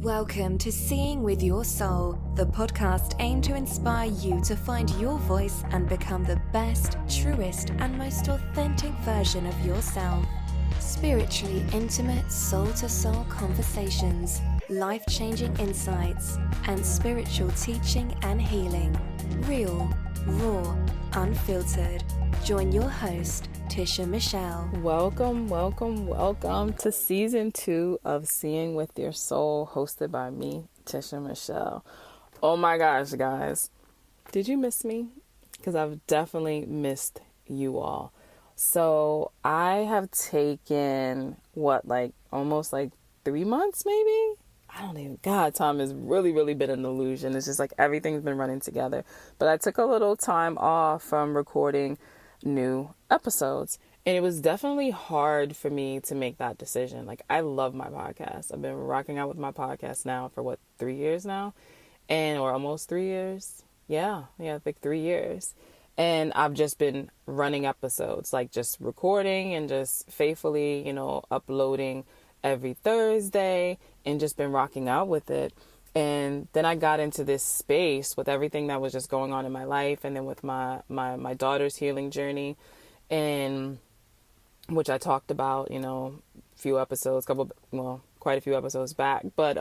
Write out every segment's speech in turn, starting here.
Welcome to Seeing with Your Soul, the podcast aimed to inspire you to find your voice and become the best, truest, and most authentic version of yourself. Spiritually intimate, soul-to-soul conversations, life-changing insights, and spiritual teaching and healing. Real, raw, unfiltered. Join your host, Tisha Michelle. Welcome to season 2 of Seeing with Your Soul, hosted by me, Tisha Michelle. Oh my gosh, guys. Did you miss me? Because I've definitely missed you all. So I have taken, almost 3 months maybe? God, time has really been an illusion. It's just like everything's been running together. But I took a little time off from recording new episodes. And it was definitely hard for me to make that decision. I love my podcast. I've been rocking out with my podcast now for 3 years now? Or almost 3 years? Yeah, I think 3 years. And I've just been running episodes, just recording and just faithfully, uploading every Thursday and just been rocking out with it. And then I got into this space with everything that was just going on in my life, and then with my daughter's healing journey, and which I talked about, quite a few episodes back. But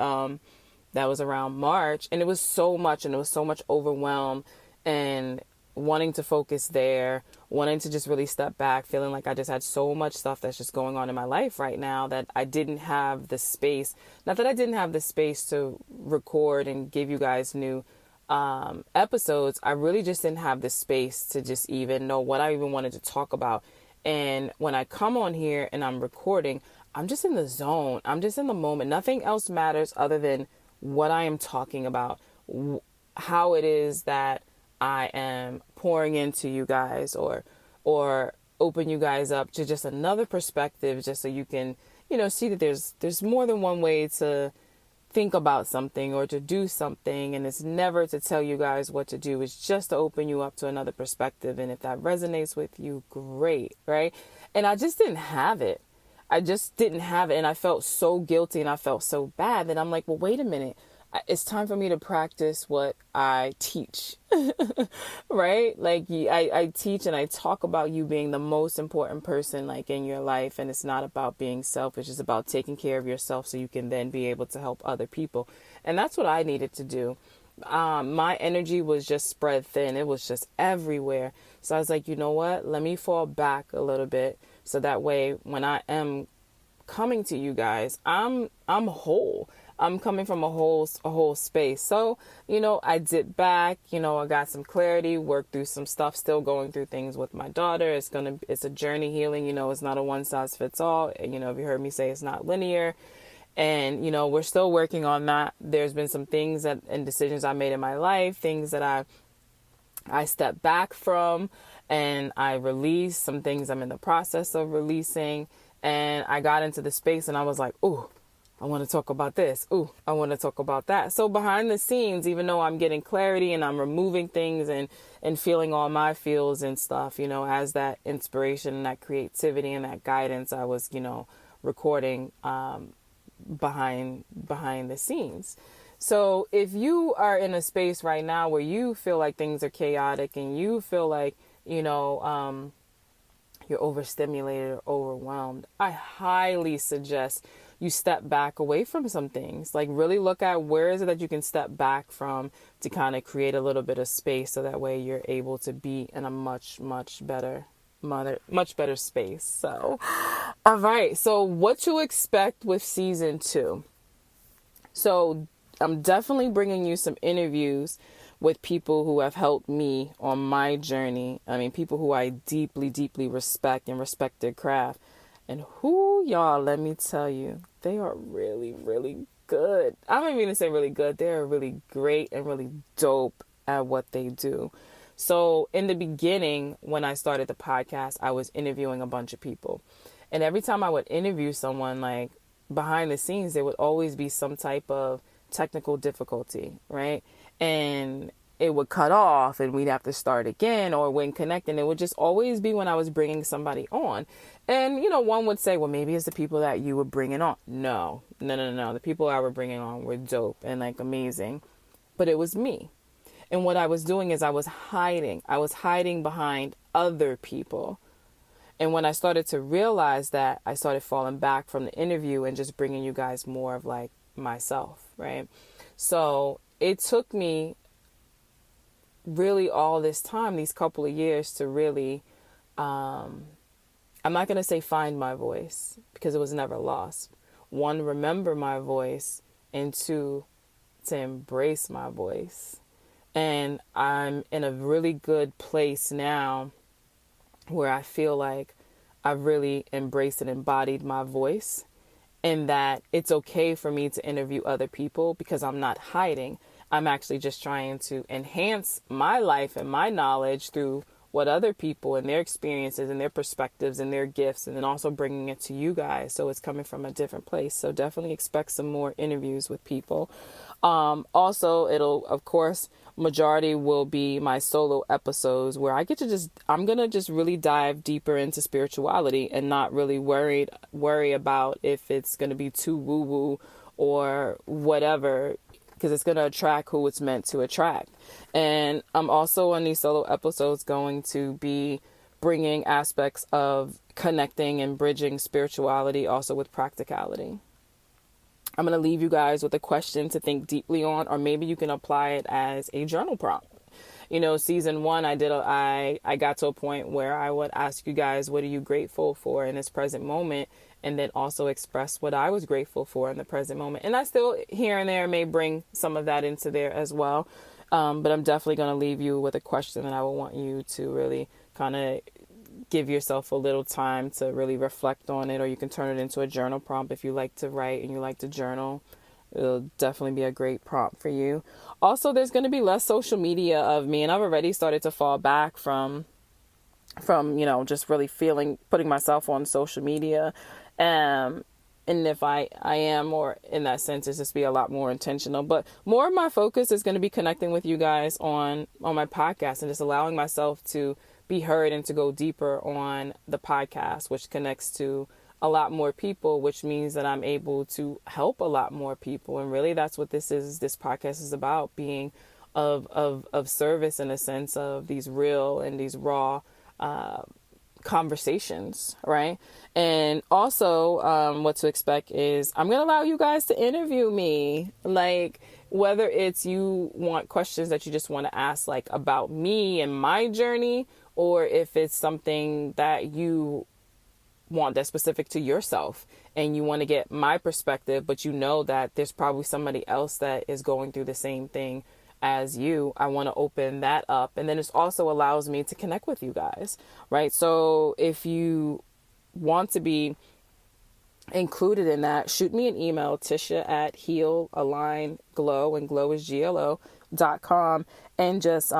that was around March, and it was so much overwhelm and wanting to focus there, wanting to just really step back, feeling like I just had so much stuff that's just going on in my life right now that I didn't have the space. Not that I didn't have the space to record and give you guys new episodes. I really just didn't have the space to just even know what I even wanted to talk about. And when I come on here and I'm recording, I'm just in the zone. I'm just in the moment. Nothing else matters other than what I am talking about, how it is that I am pouring into you guys, or open you guys up to just another perspective, just so you can, see that there's more than one way to think about something or to do something. And it's never to tell you guys what to do. It's just to open you up to another perspective. And if that resonates with you, great, right? And I just didn't have it. And I felt so guilty and I felt so bad that I'm like, well, wait a minute. It's time for me to practice what I teach, right? I teach and I talk about you being the most important person, in your life. And it's not about being selfish. It's about taking care of yourself so you can then be able to help other people. And that's what I needed to do. My energy was just spread thin. It was just everywhere. So I was like, you know what? Let me fall back a little bit. So that way, when I am coming to you guys, I'm whole. I'm coming from a whole space. So, I dipped back, I got some clarity, worked through some stuff, still going through things with my daughter. It's a journey healing, it's not a one size fits all. And, if you heard me say it's not linear, and, we're still working on that. There's been some things and decisions I made in my life, things that I stepped back from, and I released some things I'm in the process of releasing. And I got into the space and I was like, ooh, I want to talk about this. Ooh, I want to talk about that. So behind the scenes, even though I'm getting clarity and I'm removing things and feeling all my feels and stuff, as that inspiration and that creativity and that guidance, I was, recording behind the scenes. So if you are in a space right now where you feel like things are chaotic and you feel like, you're overstimulated or overwhelmed, I highly suggest you step back away from some things. Really look at where is it that you can step back from to kind of create a little bit of space, so that way you're able to be in a much better space. So, all right. So what to expect with season 2? So I'm definitely bringing you some interviews with people who have helped me on my journey. I mean, people who I deeply respect and respect their craft. And y'all, let me tell you, they are really good. I'm not even going to say really good. They're really great and really dope at what they do. So in the beginning, when I started the podcast, I was interviewing a bunch of people. And every time I would interview someone, behind the scenes, there would always be some type of technical difficulty, right? And it would cut off and we'd have to start again, or when connecting, it would just always be when I was bringing somebody on. And, one would say, well, maybe it's the people that you were bringing on. No. The people I were bringing on were dope and like amazing, but it was me. And what I was doing is I was hiding behind other people. And when I started to realize that, I started falling back from the interview and just bringing you guys more of like myself, right? So it took me really all this time, these couple of years, to really, I'm not going to say find my voice, because it was never lost. One, remember my voice, and two, to embrace my voice. And I'm in a really good place now where I feel like I've really embraced and embodied my voice, and that it's okay for me to interview other people because I'm not hiding. I'm actually just trying to enhance my life and my knowledge through what other people and their experiences and their perspectives and their gifts, and then also bringing it to you guys. So it's coming from a different place. So definitely expect some more interviews with people. Also, it'll, of course, majority will be my solo episodes where I get to I'm going to just really dive deeper into spirituality and not really worry about if it's going to be too woo-woo or whatever, because it's going to attract who it's meant to attract. And I'm also on these solo episodes going to be bringing aspects of connecting and bridging spirituality also with practicality. I'm going to leave you guys with a question to think deeply on, or maybe you can apply it as a journal prompt. Season 1, I got to a point where I would ask you guys, what are you grateful for in this present moment? And then also express what I was grateful for in the present moment. And I still here and there may bring some of that into there as well. But I'm definitely going to leave you with a question that I will want you to really kind of give yourself a little time to really reflect on it, or you can turn it into a journal prompt if you like to write and you like to journal. It'll definitely be a great prompt for you. Also, there's going to be less social media of me, and I've already started to fall back from just really putting myself on social media. And if I am, or in that sense, it's just be a lot more intentional. But more of my focus is going to be connecting with you guys on my podcast, and just allowing myself to be heard and to go deeper on the podcast, which connects to a lot more people, which means that I'm able to help a lot more people. And really that's what this podcast is about, being of service in a sense of these real and these raw conversations, right? And also what to expect is I'm going to allow you guys to interview me, like whether it's you want questions that you just want to ask like about me and my journey, or if it's something that you want that's specific to yourself and you want to get my perspective, but that there's probably somebody else that is going through the same thing as you. I want to open that up. And then it also allows me to connect with you guys, right? So if you want to be included in that, shoot me an email, Tisha at Heal Align Glow, and glow is GLO.com, and just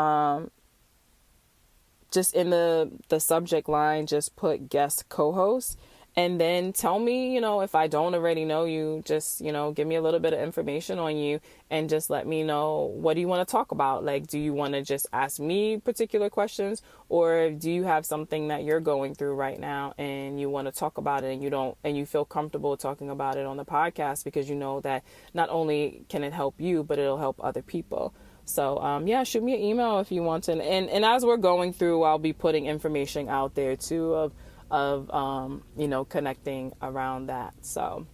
in the subject line, just put guest co-host, and then tell me, if I don't already know you, just, give me a little bit of information on you, and just let me know, what do you want to talk about? Like, do you want to just ask me particular questions, or do you have something that you're going through right now and you want to talk about it, and you feel comfortable talking about it on the podcast because you know that not only can it help you, but it'll help other people. So, shoot me an email if you want to. And as we're going through, I'll be putting information out there too of connecting around that. So,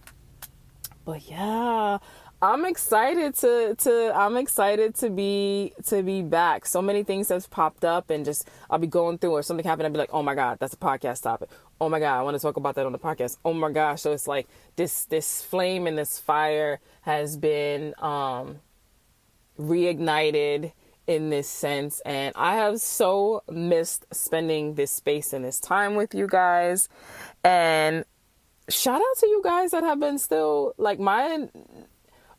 but yeah, I'm excited to be back. So many things have popped up, and just, I'll be going through, or something happened, I'll be like, oh my God, that's a podcast topic. Oh my God, I want to talk about that on the podcast. Oh my gosh. So it's like this flame and this fire has been, reignited in this sense, and I have so missed spending this space and this time with you guys. And shout out to you guys that have been still, like, my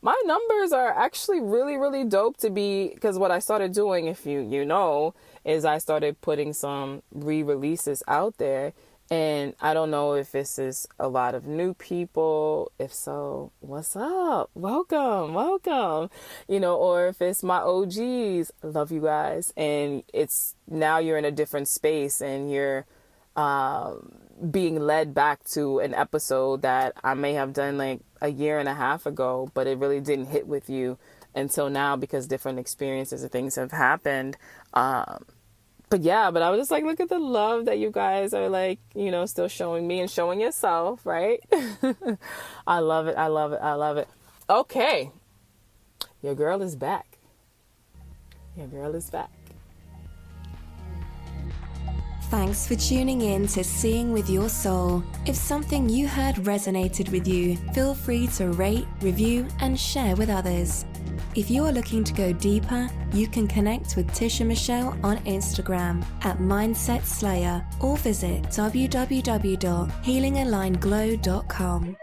numbers are actually really, really dope to be, because what I started doing, if you know, is I started putting some re-releases out there, And I don't know if this is a lot of new people. If so, what's up? Welcome, welcome. Or if it's my OGs, love you guys. And it's now you're in a different space and you're being led back to an episode that I may have done like a year and a half ago, but it really didn't hit with you until now because different experiences and things have happened. But I was just like, look at the love that you guys are like, still showing me and showing yourself, right? I love it. I love it. I love it. Okay. Your girl is back. Your girl is back. Thanks for tuning in to Seeing with Your Soul. If something you heard resonated with you, feel free to rate, review, and share with others. If you are looking to go deeper, you can connect with Tisha Michelle on Instagram at Mindset Slayer or visit www.healingalignglow.com.